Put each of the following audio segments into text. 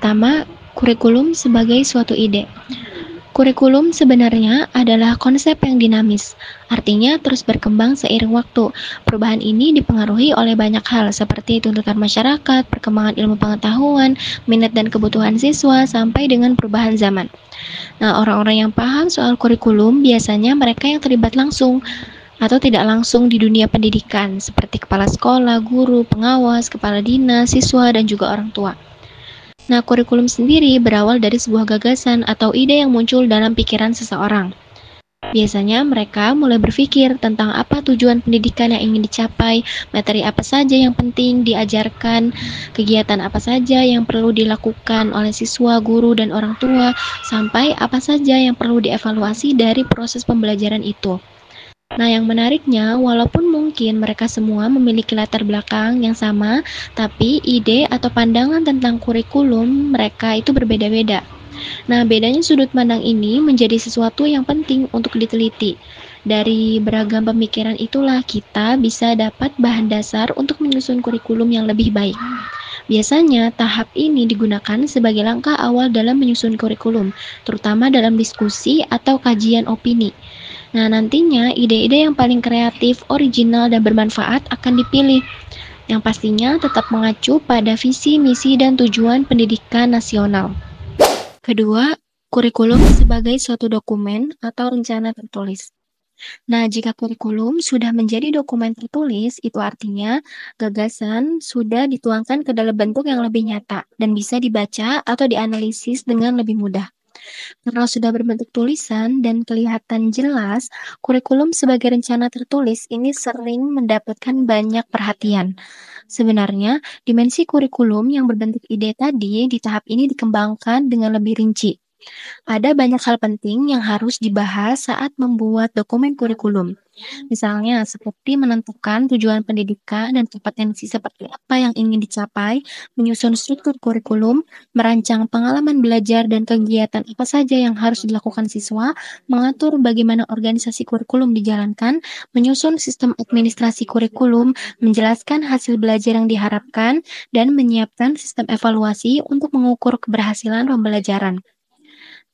Pertama, kurikulum sebagai suatu ide. Kurikulum sebenarnya adalah konsep yang dinamis, artinya terus berkembang seiring waktu. Perubahan ini dipengaruhi oleh banyak hal seperti tuntutan masyarakat, perkembangan ilmu pengetahuan, minat dan kebutuhan siswa, sampai dengan perubahan zaman. Nah, orang-orang yang paham soal kurikulum biasanya mereka yang terlibat langsung atau tidak langsung di dunia pendidikan, seperti kepala sekolah, guru, pengawas, kepala dinas, siswa, dan juga orang tua. Nah, kurikulum sendiri berawal dari sebuah gagasan atau ide yang muncul dalam pikiran seseorang. Biasanya mereka mulai berpikir tentang apa tujuan pendidikan yang ingin dicapai, materi apa saja yang penting diajarkan, kegiatan apa saja yang perlu dilakukan oleh siswa, guru, dan orang tua, sampai apa saja yang perlu dievaluasi dari proses pembelajaran itu. Nah, yang menariknya, walaupun mungkin mereka semua memiliki latar belakang yang sama, tapi ide atau pandangan tentang kurikulum mereka itu berbeda-beda. Nah, bedanya sudut pandang ini menjadi sesuatu yang penting untuk diteliti. Dari beragam pemikiran itulah kita bisa dapat bahan dasar untuk menyusun kurikulum yang lebih baik. Biasanya, tahap ini digunakan sebagai langkah awal dalam menyusun kurikulum, terutama dalam diskusi atau kajian opini. Nah, nantinya ide-ide yang paling kreatif, original, dan bermanfaat akan dipilih, yang pastinya tetap mengacu pada visi, misi, dan tujuan pendidikan nasional. Kedua, kurikulum sebagai suatu dokumen atau rencana tertulis. Nah, jika kurikulum sudah menjadi dokumen tertulis, itu artinya gagasan sudah dituangkan ke dalam bentuk yang lebih nyata dan bisa dibaca atau dianalisis dengan lebih mudah. Karena sudah berbentuk tulisan dan kelihatan jelas, kurikulum sebagai rencana tertulis ini sering mendapatkan banyak perhatian. Sebenarnya, dimensi kurikulum yang berbentuk ide tadi di tahap ini dikembangkan dengan lebih rinci. Ada banyak hal penting yang harus dibahas saat membuat dokumen kurikulum. Misalnya, seperti menentukan tujuan pendidikan dan kompetensi seperti apa yang ingin dicapai, menyusun struktur kurikulum, merancang pengalaman belajar dan kegiatan apa saja yang harus dilakukan siswa, mengatur bagaimana organisasi kurikulum dijalankan, menyusun sistem administrasi kurikulum, menjelaskan hasil belajar yang diharapkan, dan menyiapkan sistem evaluasi untuk mengukur keberhasilan pembelajaran.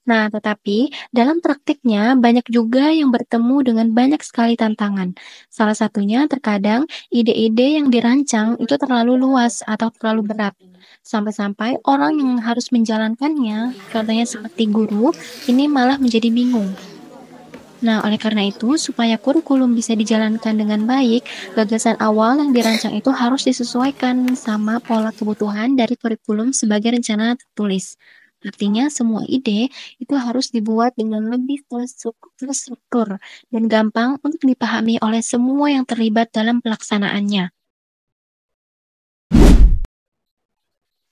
Nah, tetapi dalam praktiknya banyak juga yang bertemu dengan banyak sekali tantangan. Salah satunya terkadang ide-ide yang dirancang itu terlalu luas atau terlalu berat. Sampai-sampai orang yang harus menjalankannya, contohnya seperti guru, ini malah menjadi bingung. Nah, oleh karena itu, supaya kurikulum bisa dijalankan dengan baik, gagasan awal yang dirancang itu harus disesuaikan sama pola kebutuhan dari kurikulum sebagai rencana tertulis. Artinya, semua ide itu harus dibuat dengan lebih terstruktur dan gampang untuk dipahami oleh semua yang terlibat dalam pelaksanaannya.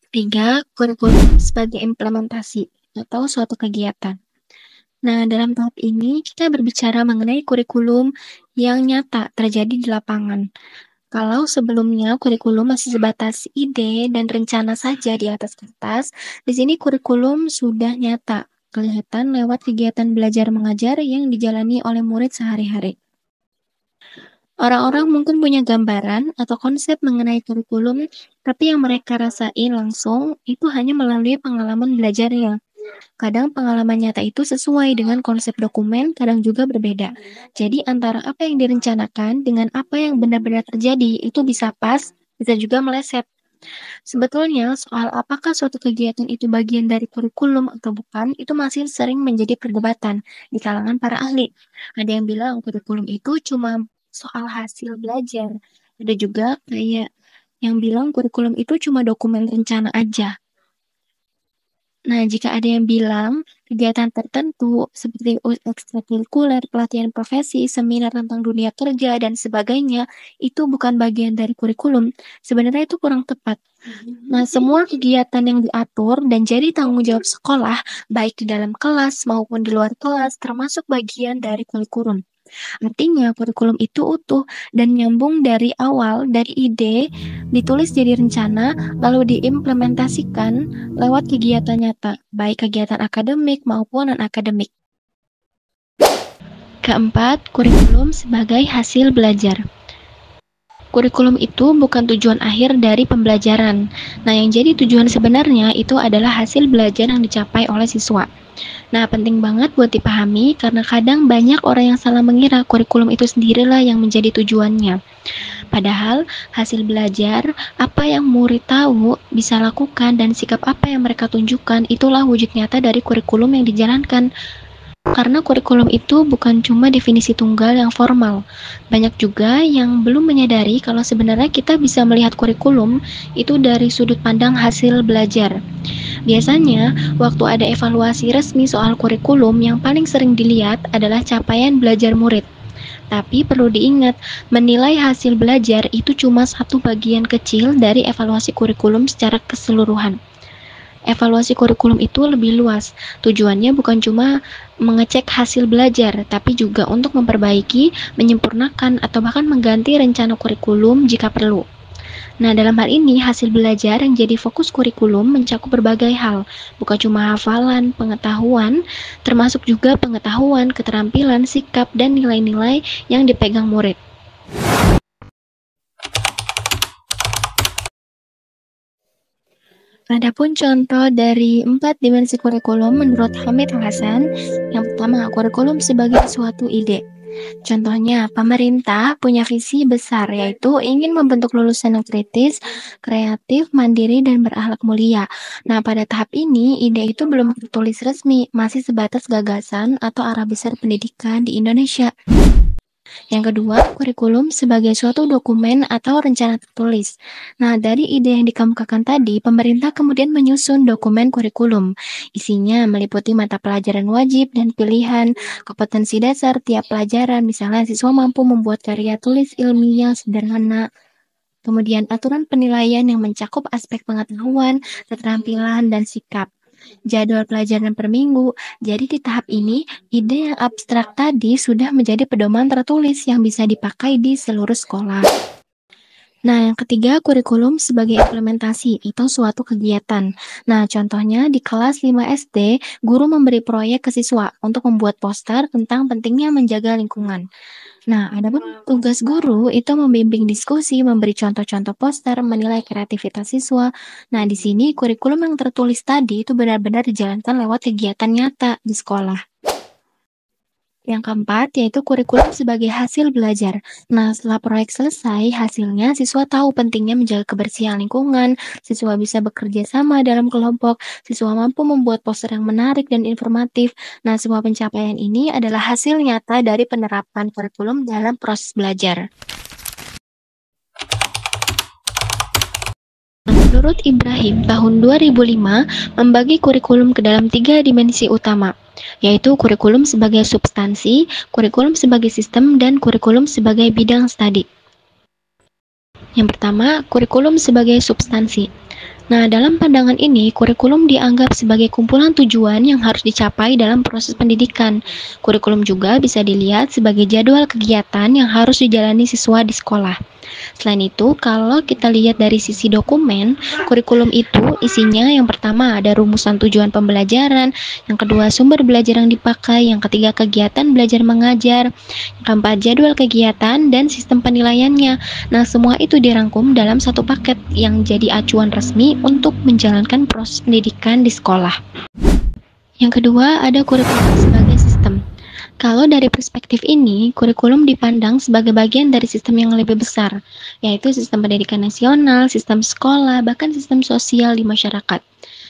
Ketiga, kurikulum sebagai implementasi atau suatu kegiatan. Nah, dalam tahap ini kita berbicara mengenai kurikulum yang nyata terjadi di lapangan. Kalau sebelumnya kurikulum masih sebatas ide dan rencana saja di atas kertas, di sini kurikulum sudah nyata, kelihatan lewat kegiatan belajar mengajar yang dijalani oleh murid sehari-hari. Orang-orang mungkin punya gambaran atau konsep mengenai kurikulum, tapi yang mereka rasain langsung itu hanya melalui pengalaman belajarnya. Kadang pengalaman nyata itu sesuai dengan konsep dokumen, kadang juga berbeda. Jadi antara apa yang direncanakan dengan apa yang benar-benar terjadi itu bisa pas, bisa juga meleset. Sebetulnya soal apakah suatu kegiatan itu bagian dari kurikulum atau bukan, itu masih sering menjadi perdebatan di kalangan para ahli. Ada yang bilang kurikulum itu cuma soal hasil belajar. Ada juga kayak yang bilang kurikulum itu cuma dokumen rencana aja. Nah, jika ada yang bilang kegiatan tertentu seperti ekstrakurikuler, pelatihan profesi, seminar tentang dunia kerja, dan sebagainya, itu bukan bagian dari kurikulum, sebenarnya itu kurang tepat. Nah, semua kegiatan yang diatur dan jadi tanggung jawab sekolah, baik di dalam kelas maupun di luar kelas, termasuk bagian dari kurikulum. Artinya, kurikulum itu utuh dan nyambung dari awal, dari ide, ditulis jadi rencana, lalu diimplementasikan lewat kegiatan nyata, baik kegiatan akademik maupun non-akademik. Keempat, kurikulum sebagai hasil belajar. Kurikulum itu bukan tujuan akhir dari pembelajaran. Nah, yang jadi tujuan sebenarnya itu adalah hasil belajar yang dicapai oleh siswa. Nah, penting banget buat dipahami karena kadang banyak orang yang salah mengira kurikulum itu sendirilah yang menjadi tujuannya. Padahal hasil belajar, apa yang murid tahu, bisa lakukan, dan sikap apa yang mereka tunjukkan itulah wujud nyata dari kurikulum yang dijalankan. Karena kurikulum itu bukan cuma definisi tunggal yang formal. Banyak juga yang belum menyadari kalau sebenarnya kita bisa melihat kurikulum itu dari sudut pandang hasil belajar. Biasanya, waktu ada evaluasi resmi soal kurikulum yang paling sering dilihat adalah capaian belajar murid. Tapi perlu diingat, menilai hasil belajar itu cuma satu bagian kecil dari evaluasi kurikulum secara keseluruhan. Evaluasi kurikulum itu lebih luas. Tujuannya bukan cuma mengecek hasil belajar, tapi juga untuk memperbaiki, menyempurnakan, atau bahkan mengganti rencana kurikulum jika perlu. Nah, dalam hal ini, hasil belajar yang jadi fokus kurikulum mencakup berbagai hal, bukan cuma hafalan, pengetahuan, termasuk juga pengetahuan, keterampilan, sikap, dan nilai-nilai yang dipegang murid. Adapun contoh dari 4 dimensi kurikulum menurut Hamid Hasan, yang pertama, kurikulum sebagai suatu ide. Contohnya, pemerintah punya visi besar, yaitu ingin membentuk lulusan yang kritis, kreatif, mandiri, dan berakhlak mulia. Nah, pada tahap ini, ide itu belum tertulis resmi, masih sebatas gagasan atau arah besar pendidikan di Indonesia. Yang kedua, kurikulum sebagai suatu dokumen atau rencana tertulis. Nah, dari ide yang dikemukakan tadi, pemerintah kemudian menyusun dokumen kurikulum. Isinya meliputi mata pelajaran wajib dan pilihan, kompetensi dasar tiap pelajaran, misalnya siswa mampu membuat karya tulis ilmiah sederhana, kemudian aturan penilaian yang mencakup aspek pengetahuan, keterampilan, dan sikap. Jadwal pelajaran per minggu. Jadi di tahap ini, ide yang abstrak tadi sudah menjadi pedoman tertulis yang bisa dipakai di seluruh sekolah. Nah, yang ketiga, kurikulum sebagai implementasi atau suatu kegiatan. Nah, contohnya di kelas 5 SD, guru memberi proyek ke siswa untuk membuat poster tentang pentingnya menjaga lingkungan. Nah, adapun tugas guru itu membimbing diskusi, memberi contoh-contoh poster, menilai kreativitas siswa. Nah, di sini kurikulum yang tertulis tadi itu benar-benar dijalankan lewat kegiatan nyata di sekolah. Yang keempat, yaitu kurikulum sebagai hasil belajar. Nah, setelah proyek selesai, hasilnya siswa tahu pentingnya menjaga kebersihan lingkungan, siswa bisa bekerja sama dalam kelompok, siswa mampu membuat poster yang menarik dan informatif. Nah, semua pencapaian ini adalah hasil nyata dari penerapan kurikulum dalam proses belajar. Menurut Ibrahim, tahun 2005 membagi kurikulum ke dalam 3 dimensi utama, yaitu kurikulum sebagai substansi, kurikulum sebagai sistem, dan kurikulum sebagai bidang studi. Yang pertama, kurikulum sebagai substansi. Nah, dalam pandangan ini, kurikulum dianggap sebagai kumpulan tujuan yang harus dicapai dalam proses pendidikan. Kurikulum juga bisa dilihat sebagai jadwal kegiatan yang harus dijalani siswa di sekolah. Selain itu, kalau kita lihat dari sisi dokumen, kurikulum itu isinya yang pertama ada rumusan tujuan pembelajaran, yang kedua sumber belajar yang dipakai, yang ketiga kegiatan belajar mengajar, yang keempat jadwal kegiatan, dan sistem penilaiannya. Nah, semua itu dirangkum dalam satu paket yang jadi acuan resmi untuk menjalankan proses pendidikan di sekolah. Yang kedua, ada kurikulum sebagai sistem. Kalau dari perspektif ini, kurikulum dipandang sebagai bagian dari sistem yang lebih besar, yaitu sistem pendidikan nasional, sistem sekolah, bahkan sistem sosial di masyarakat.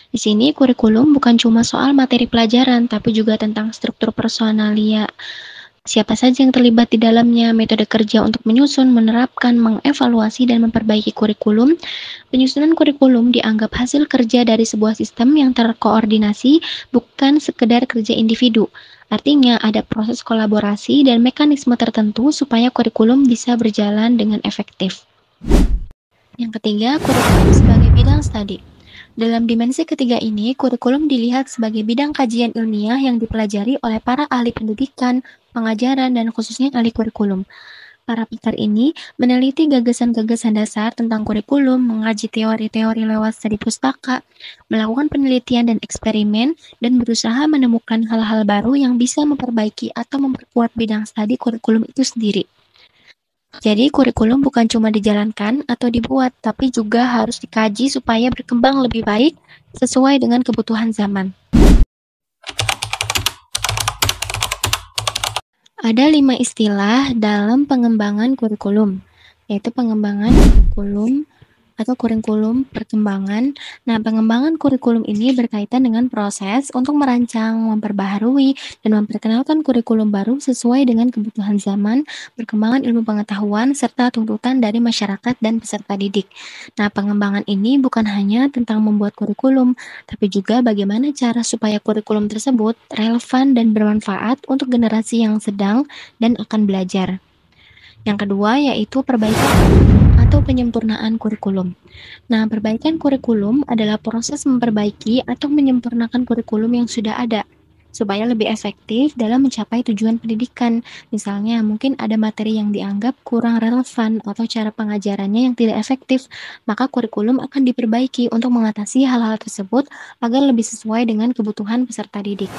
Di sini, kurikulum bukan cuma soal materi pelajaran, tapi juga tentang struktur personalia, siapa saja yang terlibat di dalamnya, metode kerja untuk menyusun, menerapkan, mengevaluasi, dan memperbaiki kurikulum. Penyusunan kurikulum dianggap hasil kerja dari sebuah sistem yang terkoordinasi, bukan sekedar kerja individu. Artinya, ada proses kolaborasi dan mekanisme tertentu supaya kurikulum bisa berjalan dengan efektif. Yang ketiga, kurikulum sebagai bidang studi. Dalam dimensi ketiga ini, kurikulum dilihat sebagai bidang kajian ilmiah yang dipelajari oleh para ahli pendidikan, pengajaran, dan khususnya ahli kurikulum. Para pakar ini meneliti gagasan-gagasan dasar tentang kurikulum, mengaji teori-teori lewat studi pustaka, melakukan penelitian dan eksperimen, dan berusaha menemukan hal-hal baru yang bisa memperbaiki atau memperkuat bidang studi kurikulum itu sendiri. Jadi kurikulum bukan cuma dijalankan atau dibuat, tapi juga harus dikaji supaya berkembang lebih baik sesuai dengan kebutuhan zaman. Ada 5 istilah dalam pengembangan kurikulum, yaitu pengembangan kurikulum atau kurikulum perkembangan. Nah, pengembangan kurikulum ini berkaitan dengan proses untuk merancang, memperbaharui, dan memperkenalkan kurikulum baru sesuai dengan kebutuhan zaman, perkembangan ilmu pengetahuan, serta tuntutan dari masyarakat dan peserta didik. Nah, pengembangan ini bukan hanya tentang membuat kurikulum, tapi juga bagaimana cara supaya kurikulum tersebut relevan dan bermanfaat untuk generasi yang sedang dan akan belajar. Yang kedua yaitu perbaikan atau penyempurnaan kurikulum. Nah, perbaikan kurikulum adalah proses memperbaiki atau menyempurnakan kurikulum yang sudah ada supaya lebih efektif dalam mencapai tujuan pendidikan. Misalnya, mungkin ada materi yang dianggap kurang relevan atau cara pengajarannya yang tidak efektif, maka kurikulum akan diperbaiki untuk mengatasi hal-hal tersebut agar lebih sesuai dengan kebutuhan peserta didik.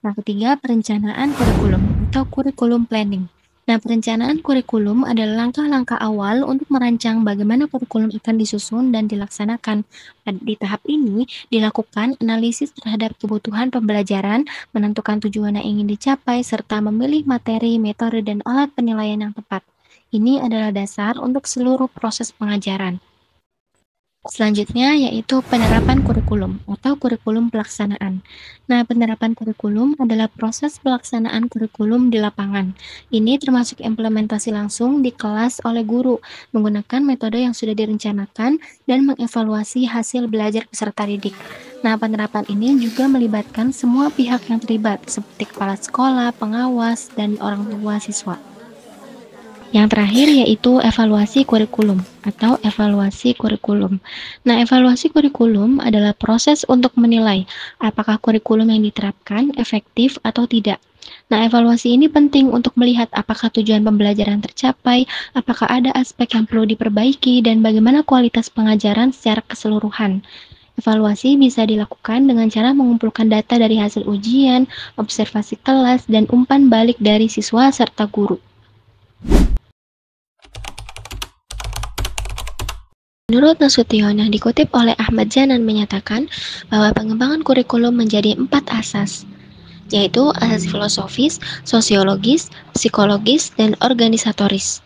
Nah, ketiga, perencanaan kurikulum atau kurikulum planning. Nah, perencanaan kurikulum adalah langkah-langkah awal untuk merancang bagaimana kurikulum akan disusun dan dilaksanakan. Di tahap ini, dilakukan analisis terhadap kebutuhan pembelajaran, menentukan tujuan yang ingin dicapai, serta memilih materi, metode, dan alat penilaian yang tepat. Ini adalah dasar untuk seluruh proses pengajaran. Selanjutnya yaitu penerapan kurikulum atau kurikulum pelaksanaan. Nah, penerapan kurikulum adalah proses pelaksanaan kurikulum di lapangan. Ini termasuk implementasi langsung di kelas oleh guru, menggunakan metode yang sudah direncanakan dan mengevaluasi hasil belajar peserta didik. Nah, penerapan ini juga melibatkan semua pihak yang terlibat, seperti kepala sekolah, pengawas, dan orang tua siswa. Yang terakhir yaitu evaluasi kurikulum atau evaluasi kurikulum. Nah, evaluasi kurikulum adalah proses untuk menilai apakah kurikulum yang diterapkan efektif atau tidak. Nah, evaluasi ini penting untuk melihat apakah tujuan pembelajaran tercapai, apakah ada aspek yang perlu diperbaiki, dan bagaimana kualitas pengajaran secara keseluruhan. Evaluasi bisa dilakukan dengan cara mengumpulkan data dari hasil ujian, observasi kelas, dan umpan balik dari siswa serta guru. Menurut Nasution yang dikutip oleh Ahmad Zanan menyatakan bahwa pengembangan kurikulum menjadi 4 asas, yaitu asas filosofis, sosiologis, psikologis, dan organisatoris.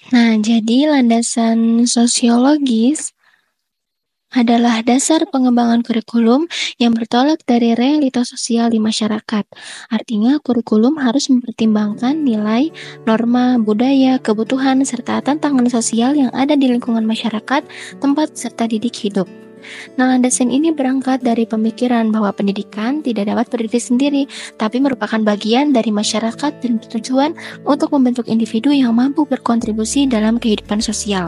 Nah, jadi landasan sosiologis adalah dasar pengembangan kurikulum yang bertolak dari realitas sosial di masyarakat. Artinya, kurikulum harus mempertimbangkan nilai, norma, budaya, kebutuhan, serta tantangan sosial yang ada di lingkungan masyarakat tempat peserta didik hidup. Nah, landasan ini berangkat dari pemikiran bahwa pendidikan tidak dapat berdiri sendiri, tapi merupakan bagian dari masyarakat dan bertujuan untuk membentuk individu yang mampu berkontribusi dalam kehidupan sosial.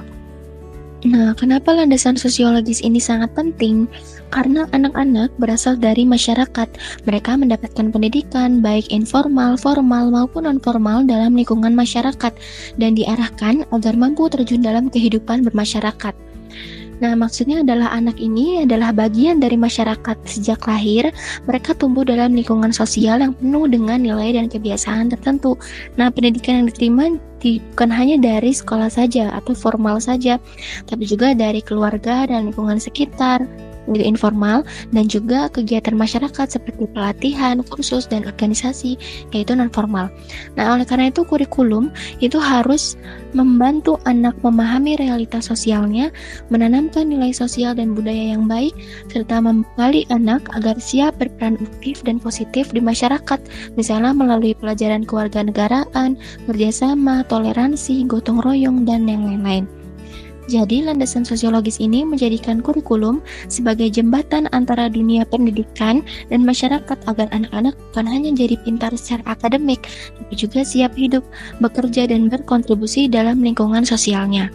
Nah, kenapa landasan sosiologis ini sangat penting? Karena anak-anak berasal dari masyarakat. Mereka mendapatkan pendidikan baik informal, formal, maupun non-formal dalam lingkungan masyarakat dan diarahkan agar mampu terjun dalam kehidupan bermasyarakat. Nah, maksudnya adalah anak ini adalah bagian dari masyarakat sejak lahir. Mereka tumbuh dalam lingkungan sosial yang penuh dengan nilai dan kebiasaan tertentu. Nah, pendidikan yang diterima bukan hanya dari sekolah saja atau formal saja, tapi juga dari keluarga dan lingkungan sekitar, informal, dan juga kegiatan masyarakat seperti pelatihan, kursus, dan organisasi, yaitu non-formal. Nah, oleh karena itu kurikulum itu harus membantu anak memahami realitas sosialnya, menanamkan nilai sosial dan budaya yang baik, serta membekali anak agar siap berperan aktif dan positif di masyarakat, misalnya melalui pelajaran kewarganegaraan, kerjasama, toleransi, gotong royong, dan yang lain-lain. Jadi, landasan sosiologis ini menjadikan kurikulum sebagai jembatan antara dunia pendidikan dan masyarakat agar anak-anak bukan hanya jadi pintar secara akademik, tapi juga siap hidup, bekerja, dan berkontribusi dalam lingkungan sosialnya.